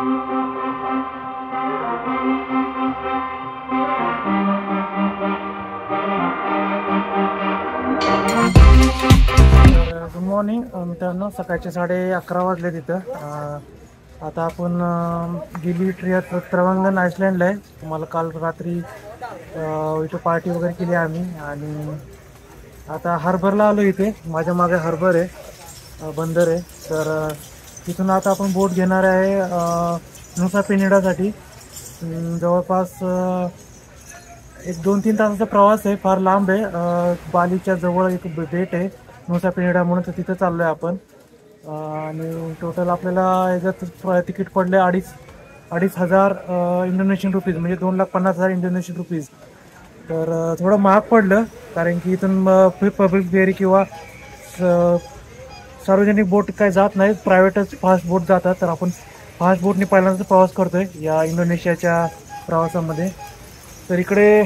Good morning मित्रांनो, सकाळचे 11:30 वाजले तिथं. आता आपण गिली त्रवंगन आयसलँडला आहे. तुम्हाला काल रात्री इथं पार्टी वगैरे केली आम्ही आणि आता हार्बरला आलो. इथे माझ्या मागे हार्बर आहे, बंदर आहे. तर तिथून आता आपण बोट घेणार आहे नुसा पेनिडासाठी. जवळपास एक 2-3 तासाचा प्रवास आहे, फार लांब आहे. बालीच्या जवळ एक बेट आहे नुसा पेनिडा म्हणून, तर तिथं चाललो आहे आपण. आणि टोटल आपल्याला याच्यात तिकीट पडले 2,500 इंडोनेशियन रुपीज, म्हणजे 2,50,000 इंडोनेशियन रुपीज. तर थोडं महाग पडलं, कारण की इथून पब्लिक फेरी किंवा सार्वजनिक बोट काय जात नाहीत, प्रायव्हेटच फास्ट बोट जातात. तर आपण फास्ट बोटने पहिल्यांदाच प्रवास करतोय या इंडोनेशियाच्या प्रवासामध्ये. तर इकडे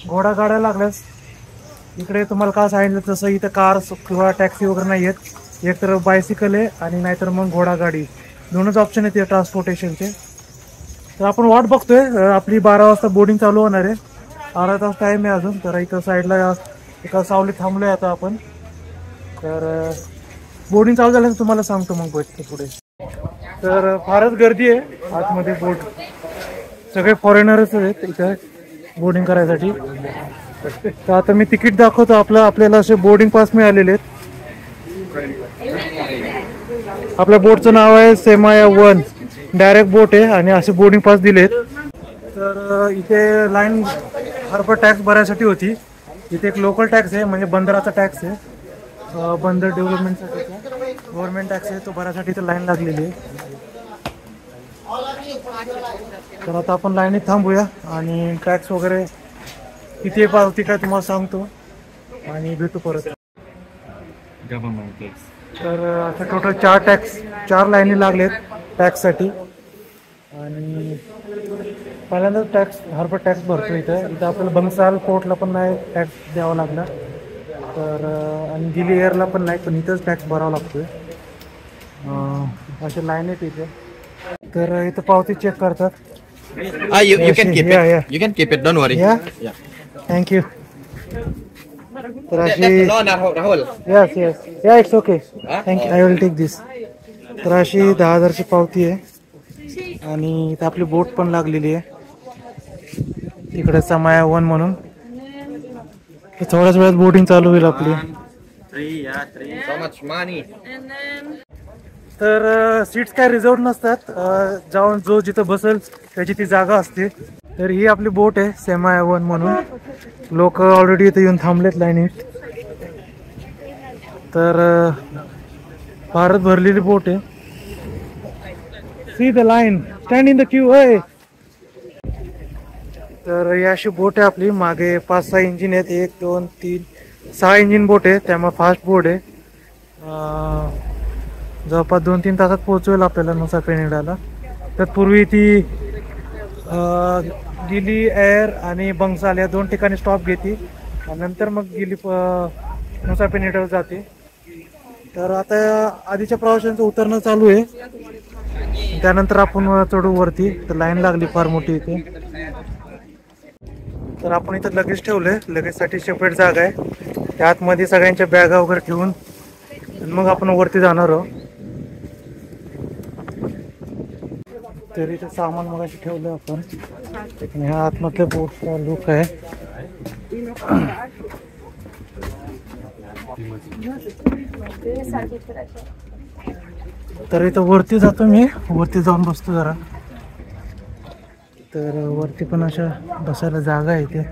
घोडागाड्या लागल्यास, इकडे तुम्हाला का सांगितलं तसं इथं कार किंवा टॅक्सी वगैरे नाही आहेत. एक तर बायसिकल आहे आणि नाहीतर मग घोडागाडी, दोनच ऑप्शन आहेत ट्रान्सपोर्टेशनचे. तर आपण वाट बघतोय. आपली 12 वाजता बोर्डिंग चालू होणार आहे, 12 तास टाईम आहे अजून. तर इथं साईडला एका सावलीत थांबलोय आता आपण. तर बोर्डिंग चालू झाल्यानंतर तुम्हाला सांगतो मग पुढे. तर फारच गर्दी आहे आतमध्ये. बोट सगळे फॉरेनरच आहेत इथं बोर्डिंग करायसाठी. तर आता मी तिकीट दाखवतो आपल्याला असे बोर्डिंग पास मिळालेले आहेत. आपल्या बोटचं नाव आहे सेमाया 1, डायरेक्ट बोट आहे आणि असे बोर्डिंग पास दिलेत. तर इथे लाईन हार्बर टॅक्स भरायसाठी होती. इथे एक लोकल टॅक्स आहे, म्हणजे बंदराचा टॅक्स आहे, बंदर डेव्हलपमेंटसाठीचा गव्हर्नमेंट टॅक्स आहे, तो भरायसाठी इथे लाईन लागलेली आहे. तर आता आपण लाईनीत थांबूया आणि टॅक्स वगैरे किती पावती काय तुम्हाला सांगतो आणि भेटू परत. तर आता टोटल 4 लाईनी लागलेत टॅक्ससाठी. आणि पहिल्यांदाच हार्बर टॅक्स भरतो इथं आपल्याला. बंगसाल पोर्टला पण नाही टॅक्स द्यावा लागला, तर आणि गिली एअरला पण नाही, पण इथंच टॅक्स भरावा लागतोय. असे लाईन आहेत इथे. तर इथं पावती चेक करतात. You can keep it, don't worry. Yeah. Thank you. तर अशी Rahul. yes yeah it's okay. Thank you, I will take this. तर अशी 10,000ची पावती आहे आणि इथं आपली बोट पण लागलेली आहे तिकडे समाया 1 म्हणून. थोड्याच वेळात बोटिंग चालू होईल आपली. So much money. तर सीट्स काय रिझर्व नसतात, जाऊन जो जिथं बसेल त्याची ती जागा असते. तर ही आपली बोट आहे सेमाया 1 म्हणून. लोक ऑलरेडी इथे येऊन थांबलेत लाईनीत. तर फारच भरलेली बोट आहे. See the line, stand in the Q. तर ही अशी बोट आहे आपली. मागे 5-6 इंजिन आहेत, 1 2 3 6 इंजिन बोट आहे, त्यामुळे फास्ट बोट आहे. जवळपास 2-3 तासात पोहोचवेल आपल्याला नुसा पेनिडाला. तत्पूर्वी ती गिली एअर आणि बंगसाल या 2 ठिकाणी स्टॉप घेते आणि नंतर मग नुसा पेनिडाला जाते. तर आता आधीच्या प्रवाशांचं उतरणं चालू आहे, त्यानंतर आपण चढू वरती. तर लाईन लागली फार मोठी इथे. तर आपण इथं लगेज ठेवलंय, लगेजसाठी सेपरेट जागा आहे. त्या आतमध्ये सगळ्यांच्या बॅगा वगैरे ठेवून मग आपण वरती जाणार आहोत. तर इथे सामान मग अशी ठेवलं आपण. ह्या आतमधल्या बोटचा लुक आहे. तर इथं वरती जातो मी, वरती जाऊन बसतो जरा. तर वरती पण अशा बसायला जागा आहे इथे.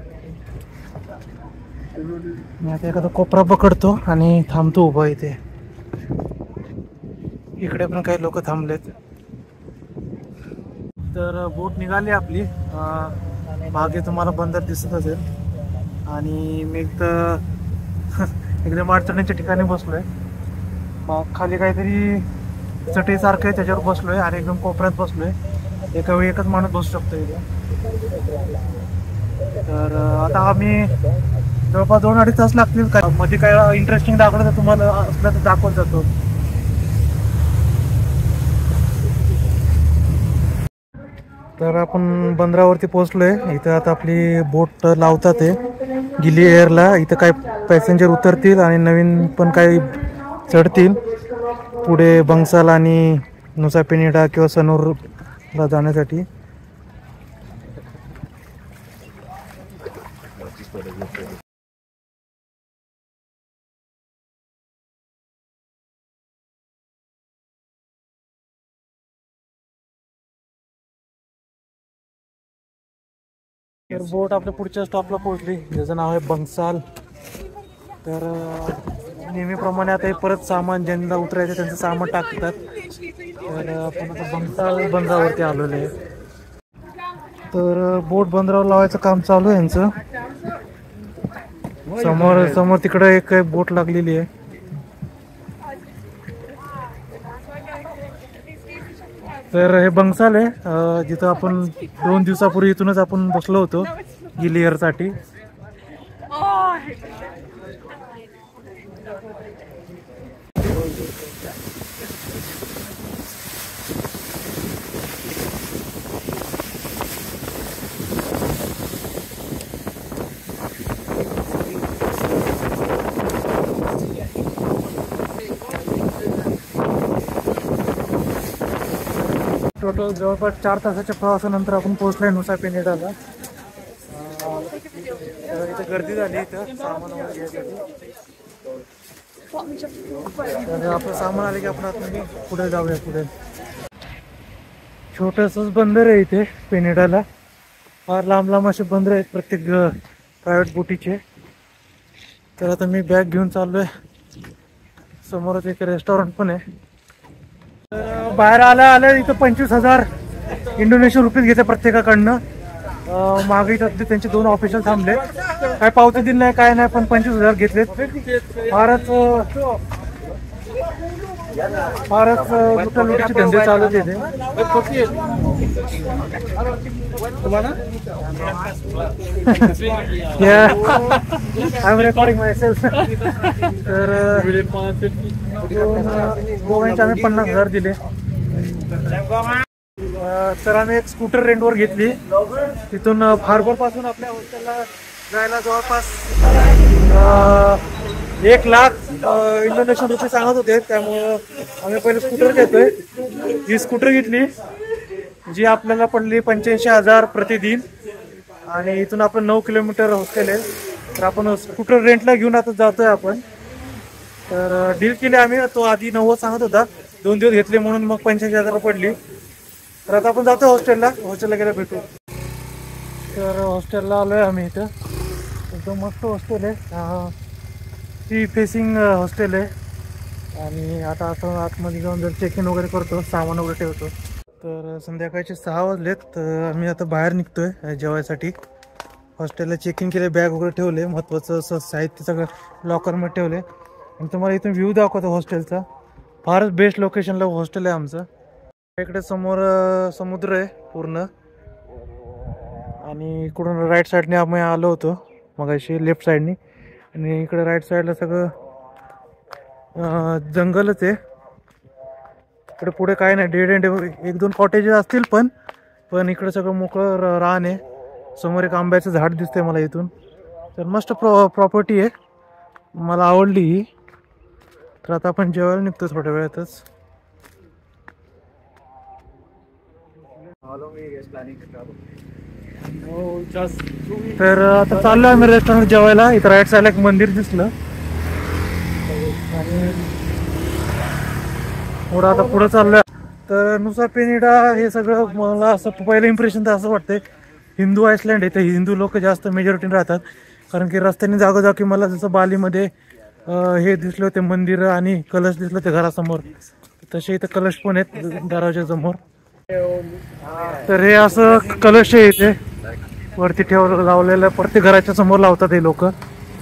मी आता एखादा कोपरा पकडतो आणि थांबतो उभा इथे. इकडे पण काही लोक थांबलेत. तर बोट निघाली आपली. मागे तुम्हाला बंदर दिसत असेल आणि मी तर एकदम अडचणीच्या ठिकाणी बसलोय. खाली काहीतरी चटईसारखं आहे, त्याच्यावर बसलोय आणि एकदम कोपऱ्यात बसलोय. एका वेळी एकच माणूस बसू शकतो इथे. तर आता आम्ही जवळपास 2-2.5 तास लागतील. मध्ये काय इंटरेस्टिंग दाखवलं तर तुम्हाला असलं तर दाखवत जातो. तर आपण बंदरावरती पोहोचलोय. इथं आता आपली बोट लावतात आहे गिली एअरला. इथं काय पॅसेंजर उतरतील आणि नवीन पण काही चढतील पुढे बंगसाल आणि नुसा पेनिडा किंवा सनूरला जाण्यासाठी. तर बोट आपल्या पुढच्या स्टॉपला पोहोचली ज्याचं नाव आहे बंगसाल. तर नेहमीप्रमाणे आता हे परत सामान ज्यांना उतरायचं त्यांचं सामान टाकतात. तर आपण आता बंगसाल बंदरावरती आलेलो आहे. तर बोट बंदरावर लावायचं काम चालू आहे यांचं. समोर तिकडे एक बोट लागलेली आहे. तर हे बंगसाल आहे जिथं आपण 2 दिवसापूर्वी इथूनच आपण बसलो होतो गिलियरसाठी. टोटल जवळपास 4 तासाच्या प्रवासानंतर आपण पोहोचलोय नुसा पेनिडाला. इथे गर्दी झाली इथं सामान वगैरे घ्यायसाठी. तर आपलं सामान आलं की आपण आता पुढे जाऊया. पुढे छोटंसंच बंदर आहे इथे पेनिडाला. फार लांब लांब असे बंदर आहेत प्रत्येक प्रायव्हेट बोटीचे. तर आता मी बॅग घेऊन चाललोय. समोरच एक रेस्टॉरंट पण आहे. तर बाहेर आल्या इथं 25,000 इंडोनेशियन रुपीज घेते प्रत्येकाकडनं. मागे त्यांचे 2 ऑफिशियल थांबले. काय पावती दिली नाही काय नाही पण 25,000 घेतलेत. फारच लुटालुटीचे धंदे चालू तिथे. I am recording myself. तर गोव्याचे आम्ही 50,000 दिले. तर आम्ही एक स्कूटर रेंटवर घेतली. तिथून हार्बर पासून आपल्या हॉस्टेलला जायला जवळपास 1 लाख इंडोनेशियन रुपये सांगत होते. त्यामुळं आम्ही पहिले स्कूटर घेतोय. ही स्कूटर घेतली जी आपल्याला पडली 85,000 प्रतिदिन. आणि इथून आपण 9 किलोमीटर हॉस्टेल आहे. तर आपण स्कूटर रेंटला घेऊन आता जातोय आपण. तर डील केली आम्ही. तो आधी 90 सांगत होता. 2 दिवस घेतले म्हणून मग 85,000 पडली. तर आता आपण जातो हॉस्टेलला गेला भेटू. तर हॉस्टेलला आलोय आम्ही. इथं एकदम मस्त हॉस्टेल आहे. सी फेसिंग हॉस्टेल आहे. आणि आता असं आतमध्ये जाऊन जर चेक इन वगैरे करतो सामान वगैरे ठेवतो. तर संध्याकाळचे 6 वाजलेत. तर आम्ही आता बाहेर निघतोय जेवायसाठी. हॉस्टेलला चेक इन केले. बॅग वगैरे ठेवले. महत्त्वाचं असं साहित्य सगळं लॉकरमध्ये ठेवले. आणि तुम्हाला इथून व्ह्यू दाखवतो हॉस्टेलचा. फारच बेस्ट लोकेशनला हॉस्टेल आहे आमचं. इकडे समोर समुद्र आहे पूर्ण. आणि इकडून राईट साईडने आम्ही आलो होतो मगाशी लेफ्ट साईडनी. आणि इकडे राईट साईडला सगळं जंगलच आहे. इकडे पुढे काय नाही. डेड एंड 1-2 कॉटेजेस असतील पण इकडे सगळं मोकळं रान आहे. समोर एक आंब्याचं झाड दिसतंय मला इथून. तर मस्त प्रॉपर्टी आहे. मला आवडली ही. तर आता आपण जेवायला निघतो थोड्या वेळातच. तर आता चाललो आम्ही रेस्टॉरंट जेवायला. इथं राईट साईडला एक मंदिर दिसलं. आणि थोडं आता पुढं चाललोय. तर नुसा पेनिडा हे सगळं मला असं पहिलं इम्प्रेशन तर असं वाटतंय हिंदू आयसलँड आहे. ते हिंदू लोक जास्त मेजॉरिटीने राहतात. कारण की रस्त्याने जागोजागी मला जसं बालीमध्ये हे दिसले होते मंदिर आणि कलश दिसले होते घरासमोर, तसे इथं कलश पण आहेत दरवाजा समोर. तर हे असं कलश आहे इथे वरती लावलेलं. प्रत्येक घराच्या समोर लावतात हे लोक,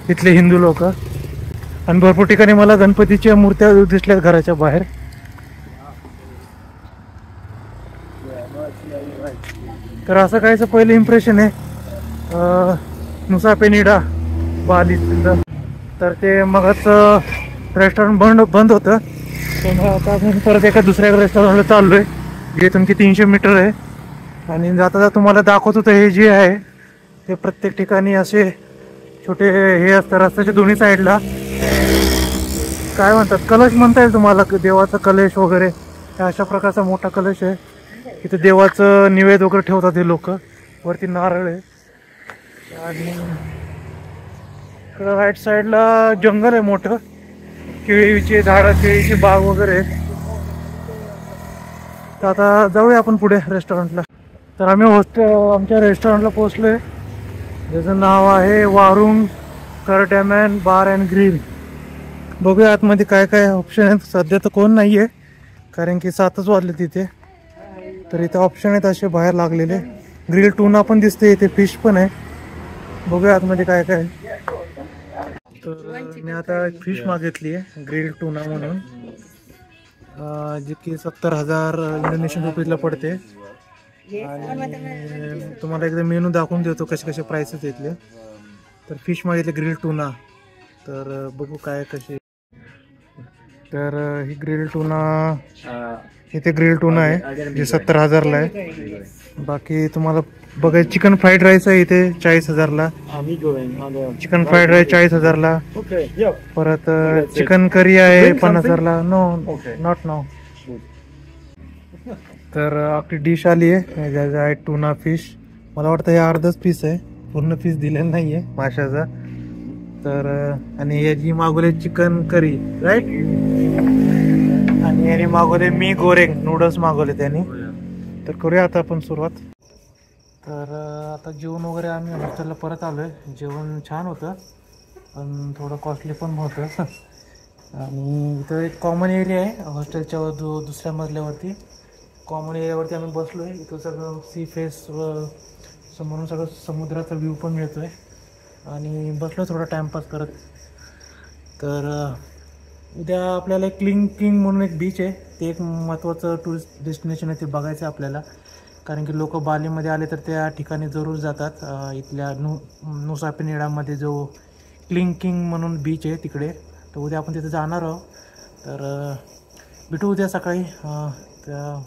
इथले हिंदू लोक. आणि भरपूर ठिकाणी मला गणपतीच्या मूर्त्या दिसल्यात घराच्या बाहेर. तर असं काहीच पहिलं इम्प्रेशन आहे नुसा पेनिडा बाली. तर ते मगच रेस्टॉरंट बंद होतं. तर आता आपण परत एका दुसऱ्या रेस्टॉरंटला चाललोय जे इथून की 300 मीटर आहे. आणि जाता जाता तुम्हाला दाखवत होतं हे जे आहे ते प्रत्येक ठिकाणी असे छोटे हे असतं रस्त्याच्या दोन्ही साईडला, काय म्हणतात, कलश म्हणता येईल तुम्हाला, देवाचा कलश वगैरे. अशा प्रकारचा मोठा कलश आहे. इथे देवाचं निवेद वगैरे ठेवतात हे लोक. वरती नारळ आहे आणि राईट साईडला जंगल आहे मोठं, केळीची झाडं, केळीची बाग वगैरे. तर आता जाऊया आपण पुढे रेस्टॉरंटला. तर आम्ही आमच्या रेस्टॉरंटला पोहोचलोय, ज्याचं नाव आहे वारुंग करडॅमॅन बार अँड ग्रिल. बघूया आतमध्ये काय काय ऑप्शन आहेत. सध्या तर कोण नाही आहे कारण की 7च वाजले तिथे. तर इथे ऑप्शन आहेत असे बाहेर लागलेले. ग्रिल टूना पण दिसते, इथे फिश पण आहे. बघूया आतमध्ये काय काय. तर मी आता फिश मागितली आहे ग्रिल टूना म्हणून, जी की 70,000 इंडोनेशियन रुपीजला पडते. आणि तुम्हाला एकदा मेनू दाखवून देतो कसे कसे प्राइसेस इथले. तर फिश मागितले ग्रिल टूना, तर बघू काय कसे. तर ही ग्रिल टूना, इथे ग्रिल टूना आहे जे 70,000ला आहे. बाकी तुम्हाला बघा चिकन फ्राईड राईस आहे इथे 40,000ला. चिकन फ्राईड राईस 40,000ला. परत चिकन करी आहे 50,000ला. No not know. तर आपली डिश आली आहे, ज्याचं आहे टूना फिश. मला वाटतं हे अर्धच पीस आहे, पूर्ण पीस दिलेलं नाही आहे माशाचा. तर आणि याची मागवले चिकन करी, राईट. आणि याने मागवले मी गोरेंग नूडल्स मागवले त्यांनी. तर करूया आता आपण सुरुवात. तर आता जेवण वगैरे आम्ही हॉस्टेलला परत आलो आहे. जेवण छान होतं पण थोडं कॉस्टली पण होतं. आणि इथं एक कॉमन एरिया आहे हॉस्टेलच्या दुसऱ्या मजल्यावरती. कॉमन एरियावरती आम्ही बसलो आहे. इथं सगळं सी फेस समोरून सगळं समुद्राचा व्ह्यू पण मिळतो आहे. आणि बसलो थोडा टाईमपास करत. तर उद्या आपल्याला एक किंग म्हणून एक बीच आहे, ते एक महत्त्वाचं टुरिस्ट डेस्टिनेशन आहे, ते बघायचं आहे आपल्याला. कारण की लोक बालीमध्ये आले तर त्या ठिकाणी जरूर जातात. इथल्या नुसा पेनिडामध्ये जो किंग म्हणून बीच आहे तिकडे. तर उद्या आपण तिथे जाणार आहोत. तर भेटू उद्या सकाळी. त्या